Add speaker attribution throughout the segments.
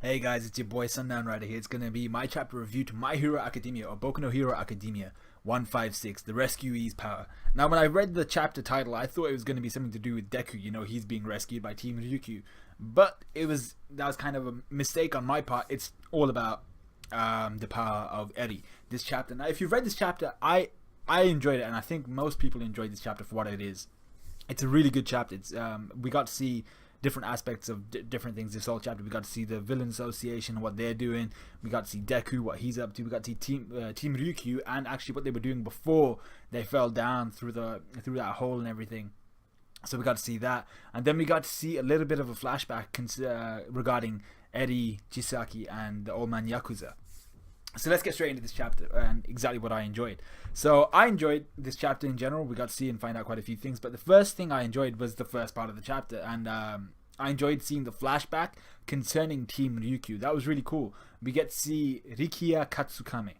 Speaker 1: Hey guys, it's your boy Sundown Rider here. It's gonna be my chapter review to My Hero Academia or Boku no Hero Academia 156, The Rescuee's Power. Now, when I read the chapter title, I thought it was gonna be something to do with Deku. You know, he's being rescued by Team Ryukyu, but that was kind of a mistake on my part. It's all about the power of Eri. This chapter. Now, if you've read this chapter, I enjoyed it, and I think most people enjoyed this chapter for what it is. It's a really good chapter. It's we got to see different aspects of different things this whole chapter. We got to see the Villain Association, what they're doing. We got to see Deku, what he's up to. We got to see Team Ryukyu, and actually what they were doing before they fell down through that hole and everything. So we got to see that, and then we got to see a little bit of a flashback regarding Eri, Chisaki, and the old man Yakuza. So let's get straight into this chapter and exactly what I enjoyed. So I enjoyed this chapter in general. We got to see and find out quite a few things. But the first thing I enjoyed was the first part of the chapter. And I enjoyed seeing the flashback concerning Team Ryukyu. That was really cool. We get to see Rikiya Katsukame.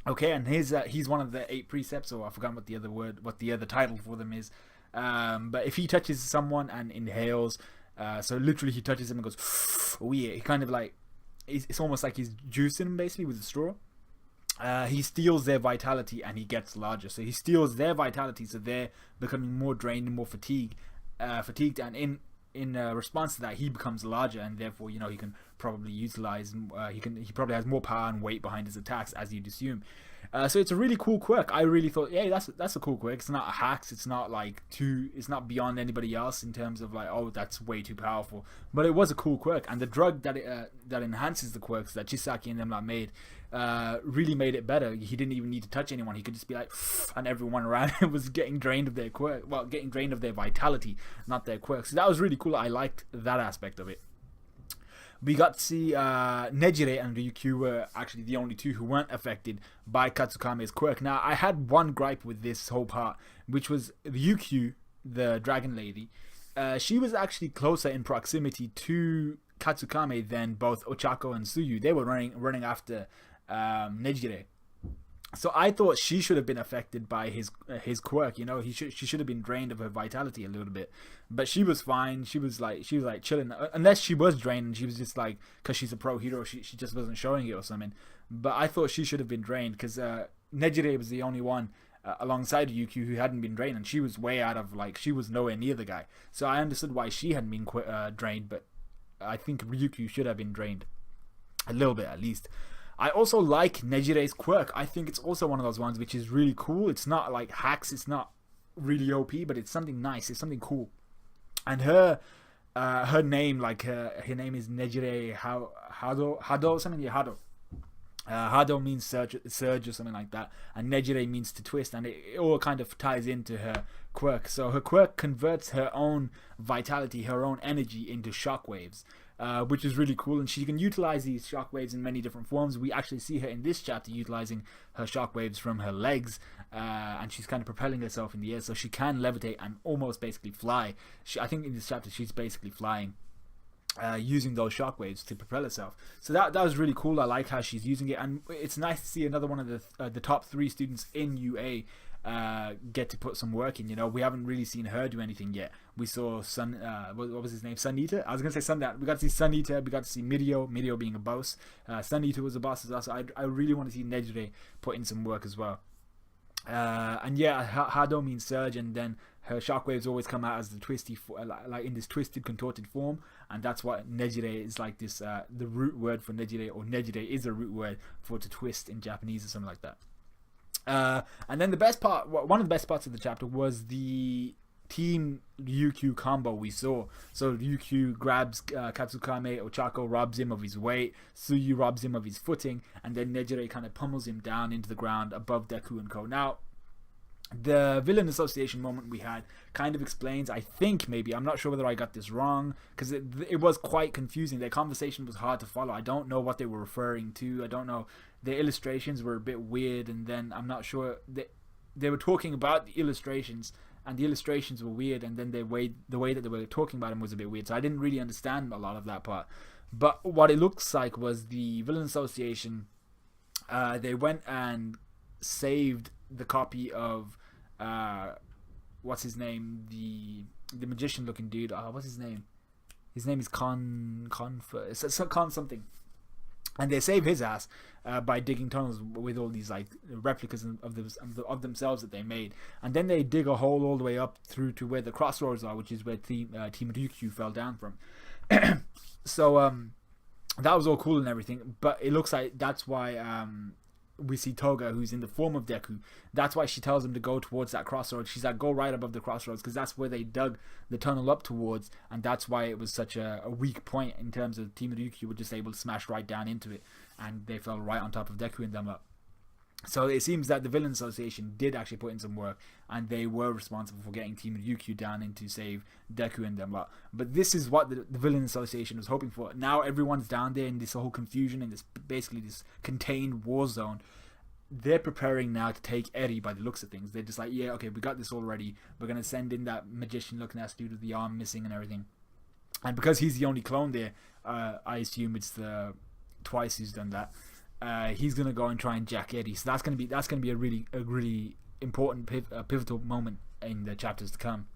Speaker 1: Okay, and he's one of the 8 precepts, or I forgot what the other title for them is. But if he touches someone and inhales, so literally he touches him and goes, oh yeah, he kind of like, it's almost like he's juicing them basically with a straw. He steals their vitality and he gets larger. So he steals their vitality, so they're becoming more drained and more fatigued. And in response to that, he becomes larger, and therefore, you know, he can probably utilize. He probably has more power and weight behind his attacks, as you'd assume. So it's a really cool quirk. I really thought, yeah, that's a cool quirk. It's not hacks. It's not it's not beyond anybody else in terms of like, oh, that's way too powerful. But it was a cool quirk, and the drug that enhances the quirks that Chisaki and them made really made it better. He didn't even need to touch anyone. He could just be like, and everyone around him was getting drained of their quirk. Well, getting drained of their vitality, not their quirks. So that was really cool. I liked that aspect of it. We got to see Nejire and Ryukyu were actually the only two who weren't affected by Katsukame's quirk. Now, I had one gripe with this whole part, which was Ryukyu, the dragon lady. She was actually closer in proximity to Katsukame than both Ochako and Tsuyu. They were running after Nejire. So I thought she should have been affected by his quirk. You know, she should have been drained of her vitality a little bit, but she was fine. She was like chilling, unless she was drained and she was just like, because she's a pro hero, she just wasn't showing it or something. But I thought she should have been drained because Nejire was the only one alongside Ryukyu who hadn't been drained, and she was way out of, like, she was nowhere near the guy. So I understood why she hadn't been drained, but I think Ryukyu should have been drained a little bit at least. I also like Nejire's quirk. I think it's also one of those ones which is really cool. It's not like hacks, it's not really OP, but it's something nice, it's something cool. And her name, like her name is Nejire Hado something. Yeah, Hado. Hado means surge or something like that, and Nejire means to twist, and it all kind of ties into her quirk. So her quirk converts her own vitality, her own energy into shockwaves, which is really cool, and she can utilize these shockwaves in many different forms. We actually see her in this chapter utilizing her shockwaves from her legs, and she's kind of propelling herself in the air, so she can levitate and almost basically fly. I think in this chapter she's basically flying, using those shockwaves to propel herself. So that was really cool. I like how she's using it, and it's nice to see another one of the top 3 students in UA get to put some work in. You know, we haven't really seen her do anything yet. We saw what was his name? Sun Eater? I was gonna say Sundown. We got to see Sun Eater. We got to see Mirio being a boss. Sun Eater was a boss as well. So I really want to see Nejire put in some work as well. And yeah, Hado means surge, and then her shockwaves always come out as the twisty, like in this twisted, contorted form, and that's what Nejire is like. This the root word for Nejire, or Nejire is a root word for to twist in Japanese or something like that. And then the best part, one of the best parts of the chapter was the Team Ryukyu combo we saw. So Ryukyu grabs Katsukame, Ochako robs him of his weight, Tsuyu robs him of his footing, and then Nejire kind of pummels him down into the ground above Deku and Co. Now, the Villain Association moment we had kind of explains, I think, maybe, I'm not sure whether I got this wrong, because it was quite confusing. Their conversation was hard to follow. I don't know what they were referring to. I don't know. Their illustrations were a bit weird, and then I'm not sure. They were talking about the illustrations, and the illustrations were weird, and then the way that they were talking about them was a bit weird, so I didn't really understand a lot of that part. But what it looks like was the Villain Association, they went and saved the copy of what's his name, the magician looking dude, what's his name, his name is Con something. And they save his ass by digging tunnels with all these like replicas of themselves that they made, and then they dig a hole all the way up through to where the crossroads are, which is where Team Ryukyu fell down from. So that was all cool and everything, but it looks like that's why we see Toga, who's in the form of Deku. That's why she tells him to go towards that crossroads. She's like, go right above the crossroads, because that's where they dug the tunnel up towards, and that's why it was such a weak point in terms of Team Ryukyu were just able to smash right down into it, and they fell right on top of Deku and them up. So it seems that the Villain Association did actually put in some work, and they were responsible for getting Team Ryukyu down in to save Deku and them lot. But this is what the Villain Association was hoping for. Now everyone's down there in this whole confusion and this basically this contained war zone. They're preparing now to take Eri by the looks of things. They're just like, yeah, okay, we got this already. We're going to send in that magician-looking ass dude with the arm missing and everything. And because he's the only clone there, I assume it's the Twice who's done that. He's gonna go and try and jack Eddie, so that's gonna be a really important pivotal moment in the chapters to come.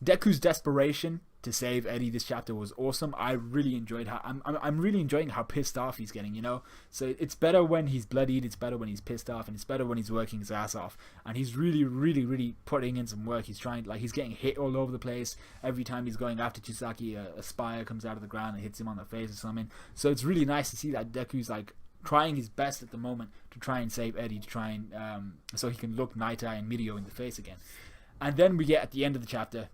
Speaker 1: Deku's desperation to save Eddie this chapter was awesome. I really enjoyed how I'm really enjoying how pissed off he's getting, you know. So it's better when he's bloodied, it's better when he's pissed off, and it's better when he's working his ass off. And he's really putting in some work. He's trying, like, he's getting hit all over the place. Every time he's going after Chisaki, a spire comes out of the ground and hits him on the face or something. So it's really nice to see that Deku's like trying his best at the moment to try and save Eddie, to try and so he can look Nightai and Mirio in the face again. And then we get at the end of the chapter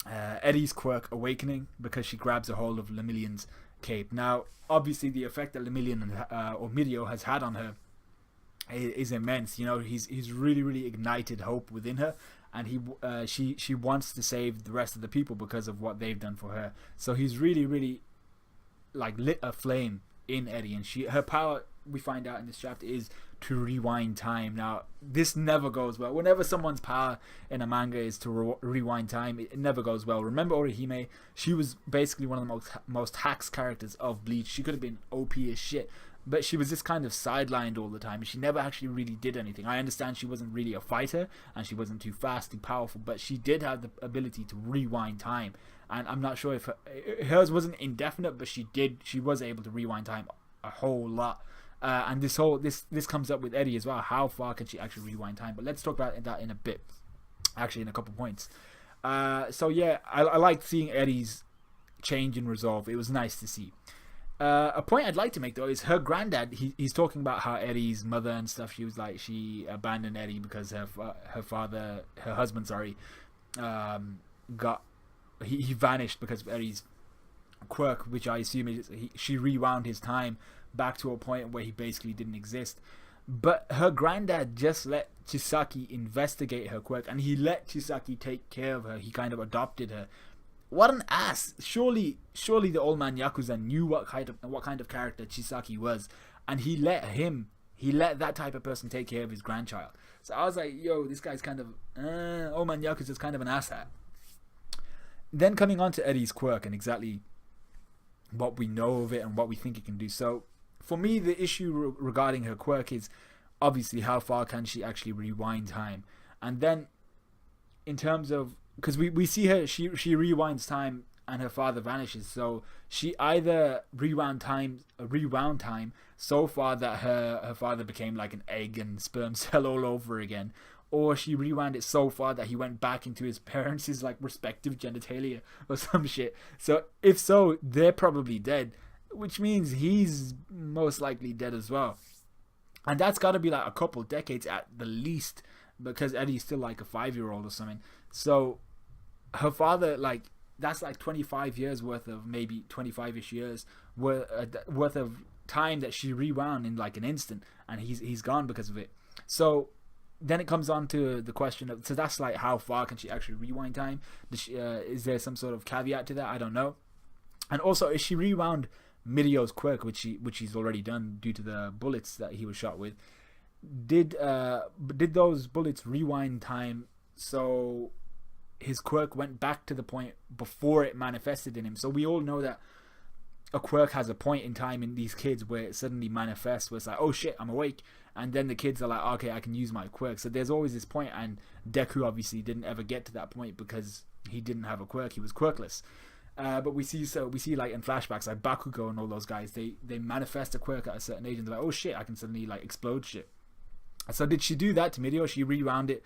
Speaker 1: Eddie's quirk awakening, because she grabs a hold of Lemillion's cape. Now, obviously, the effect that Lemillion or Mirio has had on her is immense. You know, he's really ignited hope within her, and she wants to save the rest of the people because of what they've done for her. So he's really like lit a flame in Eddie, and her power, we find out in this chapter, is to rewind time. Now, this never goes well. Whenever someone's power in a manga is to rewind time, it never goes well. Remember Orihime? She was basically one of the most hacks characters of Bleach. She could have been OP as shit, but she was just kind of sidelined all the time. She never actually really did anything. I understand she wasn't really a fighter, and she wasn't too fast, too powerful, but she did have the ability to rewind time. And I'm not sure if hers wasn't indefinite, but she was able to rewind time a whole lot. And this comes up with Eddie as well. How far can she actually rewind time? But let's talk about that in a bit. Actually, in a couple points. So yeah, I liked seeing Eddie's change in resolve. It was nice to see. A point I'd like to make though is her granddad. He's talking about how Eddie's mother and stuff. She was like, she abandoned Eddie because her husband, he vanished because of Eddie's quirk, which I assume is she rewound his time back to a point where he basically didn't exist. But her granddad just let Chisaki investigate her quirk, and he let Chisaki take care of her. He kind of adopted her. What an ass! Surely the old man Yakuza knew what kind of character Chisaki was, and he let that type of person take care of his grandchild. So I was like, yo, this guy's kind of old man Yakuza's kind of an asshat. Then coming on to Eddie's quirk and exactly what we know of it and what we think it can do. So for me, the issue regarding her quirk is obviously how far can she actually rewind time. And then in terms of, because we see her, she rewinds time and her father vanishes. So she either rewound time so far that her father became like an egg and sperm cell all over again, or she rewound it so far that he went back into his parents' like respective genitalia or some shit. So if so, they're probably dead, which means he's most likely dead as well. And that's got to be like a couple decades at the least, because Eddie's still like a 5-year-old or something. So her father, like, that's like 25 years worth of, maybe 25-ish years worth of time that she rewound in like an instant, and he's gone because of it. So then it comes on to the question of, so that's like, how far can she actually rewind time? Is there some sort of caveat to that? I don't know. And also, is she rewound Mirio's quirk, which he's already done due to the bullets that he was shot with? Did those bullets rewind time so his quirk went back to the point before it manifested in him? So we all know that a quirk has a point in time in these kids where it suddenly manifests, where it's like, oh shit, I'm awake. And then the kids are like, okay, I can use my quirk. So there's always this point, and Deku obviously didn't ever get to that point because he didn't have a quirk. He was quirkless. But we see like in flashbacks like Bakugo and all those guys, they manifest a quirk at a certain age and they're like, oh shit, I can suddenly like explode shit. So did she do that to Mirio? She rewound it,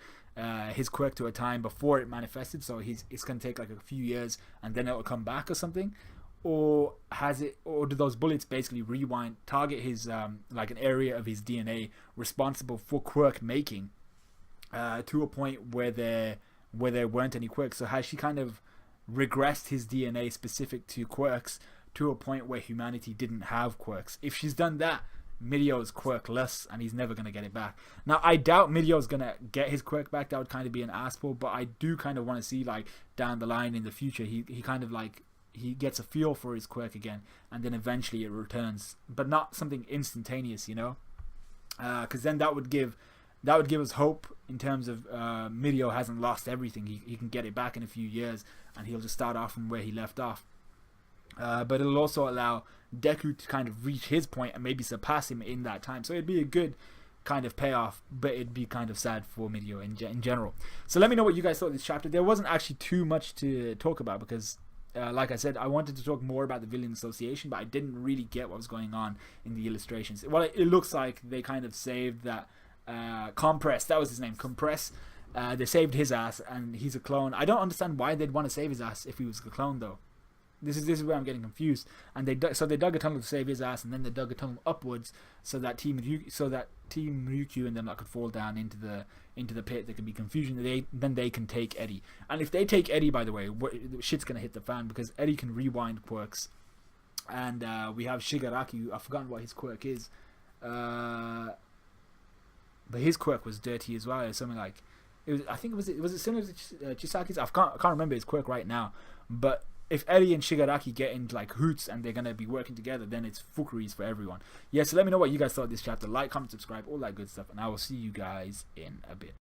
Speaker 1: his quirk to a time before it manifested, so it's gonna take like a few years and then it'll come back or something, or do those bullets basically target his like an area of his DNA responsible for quirk making, to a point where there weren't any quirks? So has she kind of regressed his DNA specific to quirks to a point where humanity didn't have quirks? If she's done that, Mirio is quirkless and he's never going to get it back. Now I doubt Mirio's going to get his quirk back. That would kind of be an asshole, but I do kind of want to see like down the line in the future he kind of like he gets a feel for his quirk again and then eventually it returns, but not something instantaneous, you know, because then that would give us hope in terms of Mirio hasn't lost everything. He can get it back in a few years and he'll just start off from where he left off. But it'll also allow Deku to kind of reach his point and maybe surpass him in that time. So it'd be a good kind of payoff, but it'd be kind of sad for Mirio in general. So let me know what you guys thought of this chapter. There wasn't actually too much to talk about because, like I said, I wanted to talk more about the Villain Association, but I didn't really get what was going on in the illustrations. Well, it looks like they kind of saved that Compress, that was his name, Compress. They saved his ass and he's a clone. I don't understand why they'd want to save his ass if he was a clone though. This is where I'm getting confused. And they dug a tunnel to save his ass, and then they dug a tunnel upwards so that Team Ryukyu and them that could fall down into the pit. There could be confusion. Then they can take Eddie. And if they take Eddie, by the way, shit's gonna hit the fan because Eddie can rewind quirks. And we have Shigaraki. I've forgotten what his quirk is. But his quirk was dirty as well. Something like was it similar to Chisaki's? I can't remember his quirk right now, but if Eddie and Shigaraki get into like hoots and they're going to be working together, then it's fuckeries for everyone. Yeah, so let me know what you guys thought of this chapter. Like, comment, subscribe, all that good stuff. And I will see you guys in a bit.